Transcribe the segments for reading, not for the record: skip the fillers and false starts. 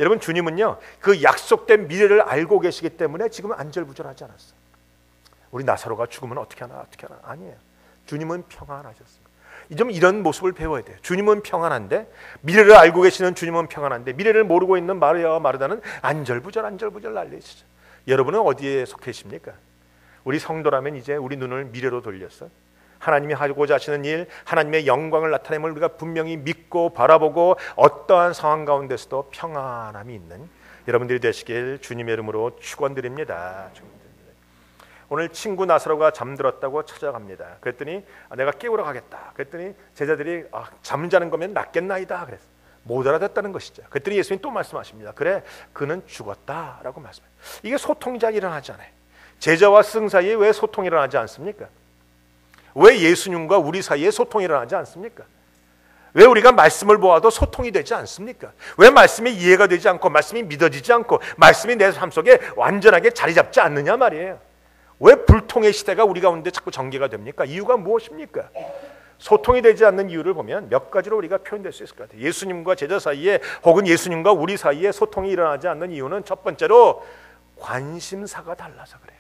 여러분, 주님은요 그 약속된 미래를 알고 계시기 때문에 지금 안절부절하지 않았어요. 우리 나사로가 죽으면 어떻게 하나 아니에요. 주님은 평안하셨습니다. 좀 이런 모습을 배워야 돼요. 주님은 평안한데, 미래를 알고 계시는 주님은 평안한데, 미래를 모르고 있는 마리아와 마르다는 안절부절 난리치죠. 여러분은 어디에 속해 계십니까? 우리 성도라면 이제 우리 눈을 미래로 돌려서 하나님이 하고자 하시는 일, 하나님의 영광을 나타내는 우리가 분명히 믿고 바라보고 어떠한 상황 가운데서도 평안함이 있는 여러분들이 되시길 주님의 이름으로 축원드립니다. 오늘 친구 나사로가 잠들었다고 찾아갑니다. 그랬더니 내가 깨우러 가겠다. 그랬더니 제자들이 잠자는 거면 낫겠나이다 그랬어요. 못 알아듣다는 것이죠. 그랬더니 예수님이 또 말씀하십니다. 그래, 그는 죽었다라고 말씀해요. 이게 소통이 잘 일어나지 않아요. 제자와 스승 사이에 왜 소통이 일어나지 않습니까? 왜 예수님과 우리 사이에 소통이 일어나지 않습니까? 왜 우리가 말씀을 보아도 소통이 되지 않습니까? 왜 말씀이 이해가 되지 않고 말씀이 믿어지지 않고 말씀이 내 삶 속에 완전하게 자리 잡지 않느냐 말이에요. 왜 불통의 시대가 우리 가운데 자꾸 전개가 됩니까? 이유가 무엇입니까? 소통이 되지 않는 이유를 보면 몇 가지로 우리가 표현될 수 있을 것 같아요. 예수님과 제자 사이에 혹은 예수님과 우리 사이에 소통이 일어나지 않는 이유는 첫 번째로 관심사가 달라서 그래요.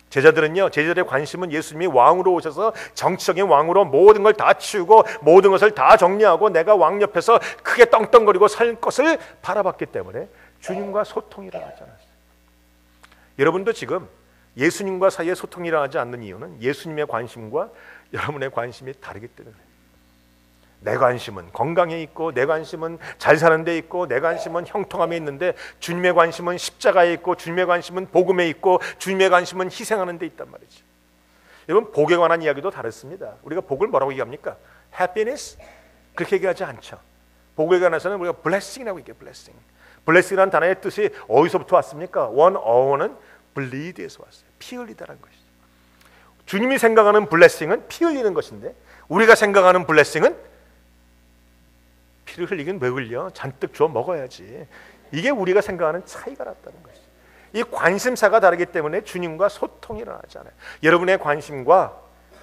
제자들은요, 제자들의 관심은 예수님이 왕으로 오셔서 정치적인 왕으로 모든 걸 다 치우고 모든 것을 다 정리하고 내가 왕 옆에서 크게 떵떵거리고 살 것을 바라봤기 때문에 주님과 소통이 일어나지 않았어요. 여러분도 지금 예수님과 사이에 소통이 일어나지 않는 이유는 예수님의 관심과 여러분의 관심이 다르기 때문에, 내 관심은 건강에 있고 내 관심은 잘 사는 데 있고 내 관심은 형통함에 있는데 주님의 관심은 십자가에 있고 주님의 관심은 복음에 있고 주님의 관심은 희생하는 데 있단 말이죠. 여러분, 복에 관한 이야기도 다릅니다. 우리가 복을 뭐라고 얘기합니까? happiness? 그렇게 얘기하지 않죠. 복에 관해서는 우리가 blessing이라고 얘기해요. blessing이라는 단어의 뜻이 어디서부터 왔습니까? 원어원은 bleed에서 왔어요. 피 흘리다라는 것이죠. 주님이 생각하는 블레싱은 피 흘리는 것인데 우리가 생각하는 블레싱은 피를 흘리긴 왜 흘려? 잔뜩 주워 먹어야지. 이게 우리가 생각하는 차이가 났다는 것이죠. 이 관심사가 다르기 때문에 주님과 소통이 일어나지 않아요. 여러분의 관심과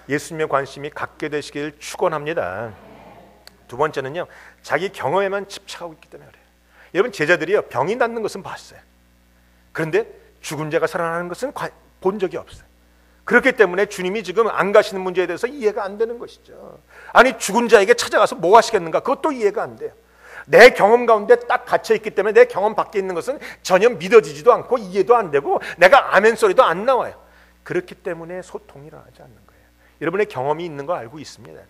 예수님의 관심이 같게 되시길 축원합니다. 두 번째는요, 자기 경험에만 집착하고 있기 때문에 그래요. 여러분, 제자들이요, 병이 낫는 것은 봤어요. 그런데 죽은 자가 살아나는 것은 본 적이 없어요. 그렇기 때문에 주님이 지금 안 가시는 문제에 대해서 이해가 안 되는 것이죠. 아니, 죽은 자에게 찾아가서 뭐 하시겠는가? 그것도 이해가 안 돼요. 내 경험 가운데 딱 갇혀있기 때문에 내 경험 밖에 있는 것은 전혀 믿어지지도 않고 이해도 안 되고 내가 아멘 소리도 안 나와요. 그렇기 때문에 소통이 일어나지 않는 거예요. 여러분의 경험이 있는 거 알고 있습니다.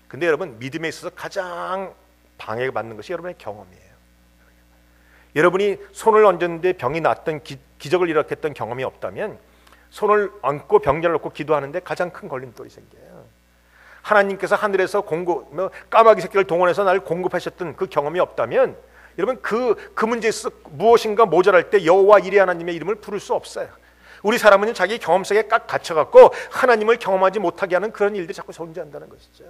근데 여러분, 믿음에 있어서 가장 방해받는 것이 여러분의 경험이에요. 여러분이 손을 얹었는데 병이 낫던 기적을 일으켰던 경험이 없다면 손을 얹고 병자를 놓고 기도하는데 가장 큰 걸림돌이 생겨요. 하나님께서 하늘에서 까마귀 새끼를 동원해서 나를 공급하셨던 그 경험이 없다면 여러분, 그 문제에 있어서 무엇인가 모자랄 때 여호와 이레 하나님의 이름을 부를 수 없어요. 우리 사람은 자기 경험 속에 꽉 갇혀갖고 하나님을 경험하지 못하게 하는 그런 일들이 자꾸 존재한다는 것이죠.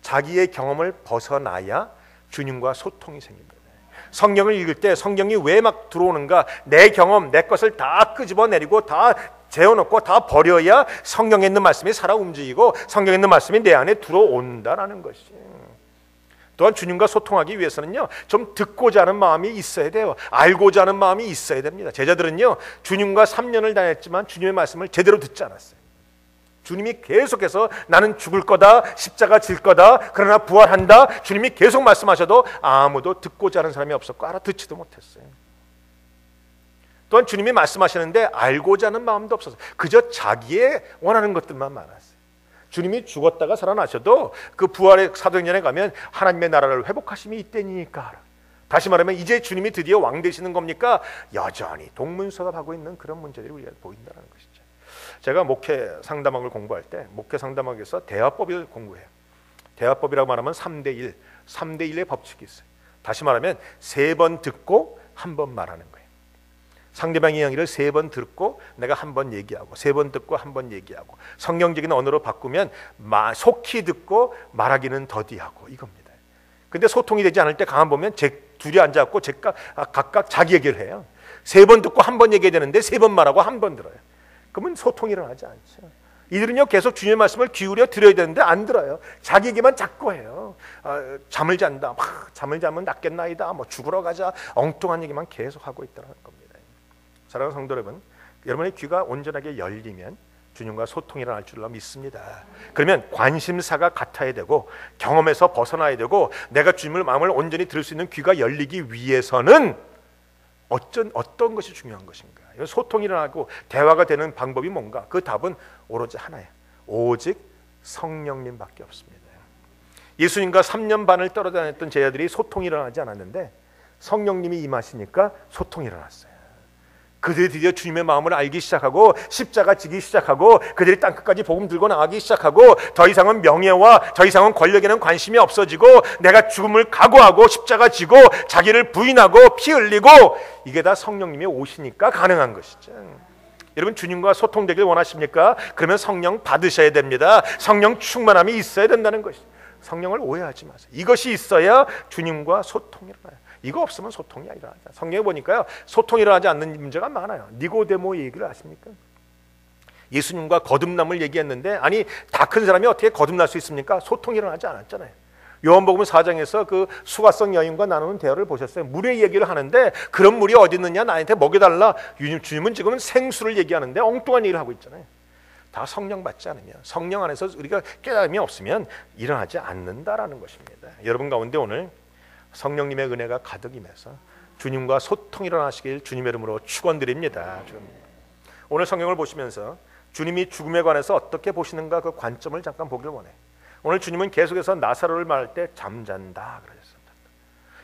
자기의 경험을 벗어나야 주님과 소통이 생깁니다. 성경을 읽을 때 성경이 왜 막 들어오는가? 내 경험, 내 것을 다 끄집어내리고 다 재워놓고 다 버려야 성경에 있는 말씀이 살아 움직이고 성경에 있는 말씀이 내 안에 들어온다라는 것이. 또한 주님과 소통하기 위해서는요, 좀 듣고자 하는 마음이 있어야 돼요. 알고자 하는 마음이 있어야 됩니다. 제자들은요, 주님과 3년을 다녔지만 주님의 말씀을 제대로 듣지 않았어요. 주님이 계속해서 나는 죽을 거다, 십자가 질 거다, 그러나 부활한다, 주님이 계속 말씀하셔도 아무도 듣고자 하는 사람이 없었고 알아듣지도 못했어요. 또한 주님이 말씀하시는데 알고자 하는 마음도 없어서 그저 자기의 원하는 것들만 많았어요. 주님이 죽었다가 살아나셔도 그 부활의 사도행전에 가면 하나님의 나라를 회복하심이 이때니까, 다시 말하면 이제 주님이 드디어 왕 되시는 겁니까? 여전히 동문서답하고 있는 그런 문제들이 우리가 보인다는 것이죠. 제가 목회 상담학을 공부할 때 목회 상담학에서 대화법을 공부해요. 대화법이라고 말하면 3대1, 3대1의 법칙이 있어요. 다시 말하면 3번 듣고 1번 말하는 거예요. 상대방의 이야기를 3번 듣고 내가 1번 얘기하고 3번 듣고 1번 얘기하고, 성경적인 언어로 바꾸면 속히 듣고 말하기는 더디하고 이겁니다. 근데 소통이 되지 않을 때 가만 보면 둘이 앉아갖고 각각 자기 얘기를 해요. 3번 듣고 1번 얘기해야 되는데 3번 말하고 1번 들어요. 그러면 소통이 일어나지 않죠. 이들은요 계속 주님의 말씀을 기울여 들어야 되는데 안 들어요. 자기 얘기만 자꾸 해요. 잠을 잔다. 잠을 자면 낫겠나이다. 뭐 죽으러 가자. 엉뚱한 얘기만 계속 하고 있다는 겁니다. 사랑하는 성도 여러분, 여러분의 귀가 온전하게 열리면 주님과 소통이 일어날 줄로 믿습니다. 그러면 관심사가 같아야 되고 경험에서 벗어나야 되고 내가 주님의 마음을 온전히 들을 수 있는 귀가 열리기 위해서는 어떤 것이 중요한 것인가? 소통이 일어나고 대화가 되는 방법이 뭔가? 그 답은 오로지 하나예요. 오직 성령님밖에 없습니다. 예수님과 3년 반을 떨어져 다녔던 제자들이 소통이 일어나지 않았는데 성령님이 임하시니까 소통이 일어났어요. 그들이 드디어 주님의 마음을 알기 시작하고 십자가 지기 시작하고 그들이 땅끝까지 복음 들고 나가기 시작하고 더 이상은 명예와 더 이상은 권력에는 관심이 없어지고 내가 죽음을 각오하고 십자가 지고 자기를 부인하고 피 흘리고 이게 다 성령님이 오시니까 가능한 것이죠. 여러분 주님과 소통되길 원하십니까? 그러면 성령 받으셔야 됩니다. 성령 충만함이 있어야 된다는 것이죠. 성령을 오해하지 마세요. 이것이 있어야 주님과 소통이 일어나요. 이거 없으면 소통이 일어나지 않아요. 성경에 보니까요 소통이 일어나지 않는 문제가 많아요. 니고데모 얘기를 아십니까? 예수님과 거듭남을 얘기했는데 아니 다 큰 사람이 어떻게 거듭날 수 있습니까? 소통이 일어나지 않았잖아요. 요한복음 4장에서 그 수가성 여인과 나누는 대화를 보셨어요. 물의 얘기를 하는데 그런 물이 어디 있느냐 나한테 먹여달라. 주님은 지금은 생수를 얘기하는데 엉뚱한 얘기를 하고 있잖아요. 다 성령 받지 않으면 성령 안에서 우리가 깨달음이 없으면 일어나지 않는다라는 것입니다. 여러분 가운데 오늘 성령님의 은혜가 가득 임해서 주님과 소통이 일어나시길 주님의 이름으로 축원드립니다. 오늘 성경을 보시면서 주님이 죽음에 관해서 어떻게 보시는가 그 관점을 잠깐 보길 원해요. 오늘 주님은 계속해서 나사로를 말할 때 잠잔다 그러셨습니다.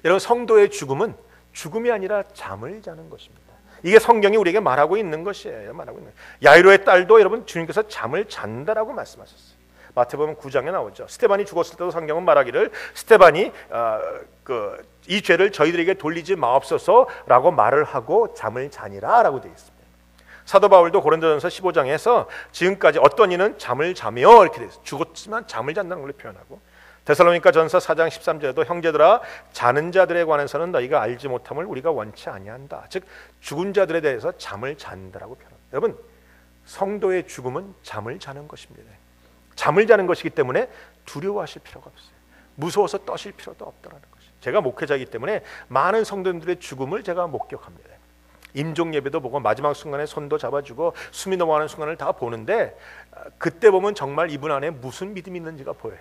여러분 성도의 죽음은 죽음이 아니라 잠을 자는 것입니다. 이게 성경이 우리에게 말하고 있는 것이에요. 야이로의 딸도 여러분 주님께서 잠을 잔다라고 말씀하셨어요. 마태복음 9장에 나오죠. 스데반이 죽었을 때도 성경은 말하기를 스데반이 이 죄를 저희들에게 돌리지 마옵소서라고 말을 하고 잠을 자니라라고 되어 있습니다. 사도 바울도 고린도전서 15장에서 지금까지 어떤 이는 잠을 자며 이렇게 되어 있어요. 죽었지만 잠을 잔다는 걸로 표현하고 데살로니가 전서 4장 13절에도 형제들아 자는 자들에 관해서는 너희가 알지 못함을 우리가 원치 아니한다. 즉 죽은 자들에 대해서 잠을 잔다라고 표현합니다. 여러분 성도의 죽음은 잠을 자는 것입니다. 잠을 자는 것이기 때문에 두려워하실 필요가 없어요. 무서워서 떠실 필요도 없다는 것이죠. 제가 목회자이기 때문에 많은 성도님들의 죽음을 제가 목격합니다. 임종 예배도 보고 마지막 순간에 손도 잡아주고 숨이 넘어가는 순간을 다 보는데 그때 보면 정말 이분 안에 무슨 믿음이 있는지가 보여요.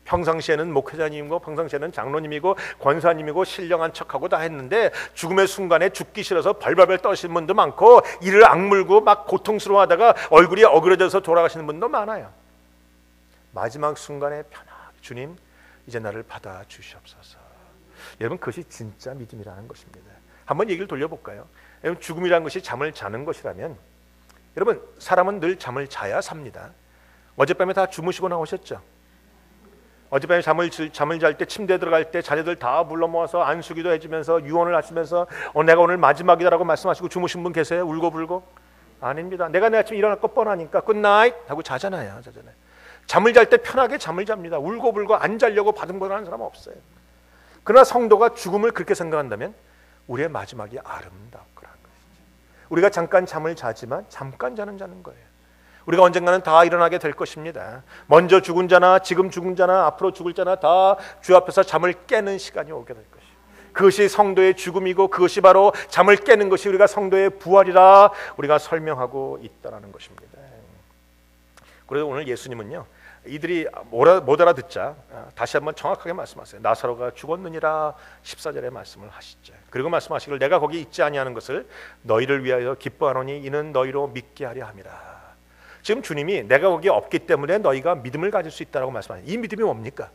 평상시에는 목회자님이고 평상시에는 장로님이고 권사님이고 신령한 척하고 다 했는데 죽음의 순간에 죽기 싫어서 벌벌벌 떠시는 분도 많고 이를 악물고 막 고통스러워하다가 얼굴이 어그러져서 돌아가시는 분도 많아요. 마지막 순간에 편하게 주님 이제 나를 받아주시옵소서. 여러분 그것이 진짜 믿음이라는 것입니다. 한번 얘기를 돌려볼까요? 여러분 죽음이라는 것이 잠을 자는 것이라면 여러분 사람은 늘 잠을 자야 삽니다. 어젯밤에 다 주무시고 나오셨죠? 어젯밤에 잠을 잘 때 침대에 들어갈 때 자녀들 다 불러 모아서 안수기도 해주면서 유언을 하시면서 내가 오늘 마지막이다라고 말씀하시고 주무신 분 계세요? 울고불고? 아닙니다. 내가 내일 아침에 일어날 것 뻔하니까 굿나잇 하고 자잖아요. 잠을 잘 때 편하게 잠을 잡니다. 울고불고 안 자려고 바둥바둥하는 사람은 없어요. 그러나 성도가 죽음을 그렇게 생각한다면 우리의 마지막이 아름다울 거라는 것이죠. 우리가 잠깐 잠을 자지만 잠깐 자는 거예요. 우리가 언젠가는 다 일어나게 될 것입니다. 먼저 죽은 자나 지금 죽은 자나 앞으로 죽을 자나 다 주 앞에서 잠을 깨는 시간이 오게 될 것이에요. 그것이 성도의 죽음이고 그것이 바로 잠을 깨는 것이 우리가 성도의 부활이라 우리가 설명하고 있다는 것입니다. 그래서 오늘 예수님은요 이들이 못 알아듣자 다시 한번 정확하게 말씀하세요. 나사로가 죽었느니라 14절에 말씀을 하시죠. 그리고 말씀하시길 내가 거기 있지 아니하는 것을 너희를 위하여 기뻐하노니 이는 너희로 믿게 하려 함이라. 지금 주님이 내가 거기 없기 때문에 너희가 믿음을 가질 수 있다고 말씀하세요. 이 믿음이 뭡니까?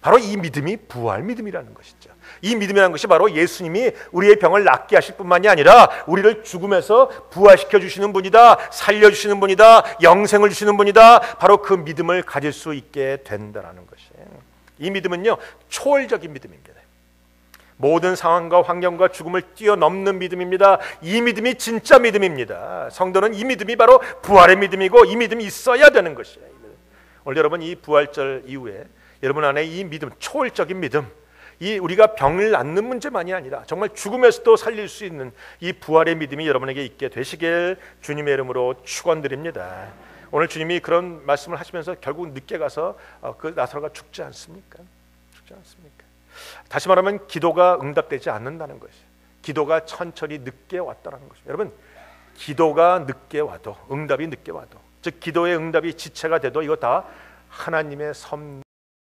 바로 이 믿음이 부활 믿음이라는 것이죠. 이 믿음이라는 것이 바로 예수님이 우리의 병을 낫게 하실 뿐만이 아니라 우리를 죽음에서 부활시켜 주시는 분이다, 살려주시는 분이다, 영생을 주시는 분이다. 바로 그 믿음을 가질 수 있게 된다는 것이에요. 이 믿음은요 초월적인 믿음입니다. 모든 상황과 환경과 죽음을 뛰어넘는 믿음입니다. 이 믿음이 진짜 믿음입니다. 성도는 이 믿음이 바로 부활의 믿음이고 이 믿음이 있어야 되는 것이에요. 오늘 여러분 이 부활절 이후에 여러분 안에 이 믿음, 초월적인 믿음, 이 우리가 병을 낫는 문제만이 아니라 정말 죽음에서도 살릴 수 있는 이 부활의 믿음이 여러분에게 있게 되시길 주님의 이름으로 축원드립니다. 오늘 주님이 그런 말씀을 하시면서 결국 늦게 가서 그 나사로가 죽지 않습니까? 죽지 않습니까? 다시 말하면 기도가 응답되지 않는다는 것이, 기도가 천천히 늦게 왔다는 것입니다. 여러분, 기도가 늦게 와도, 응답이 늦게 와도, 즉 기도의 응답이 지체가 돼도 이거 다 하나님의 섭리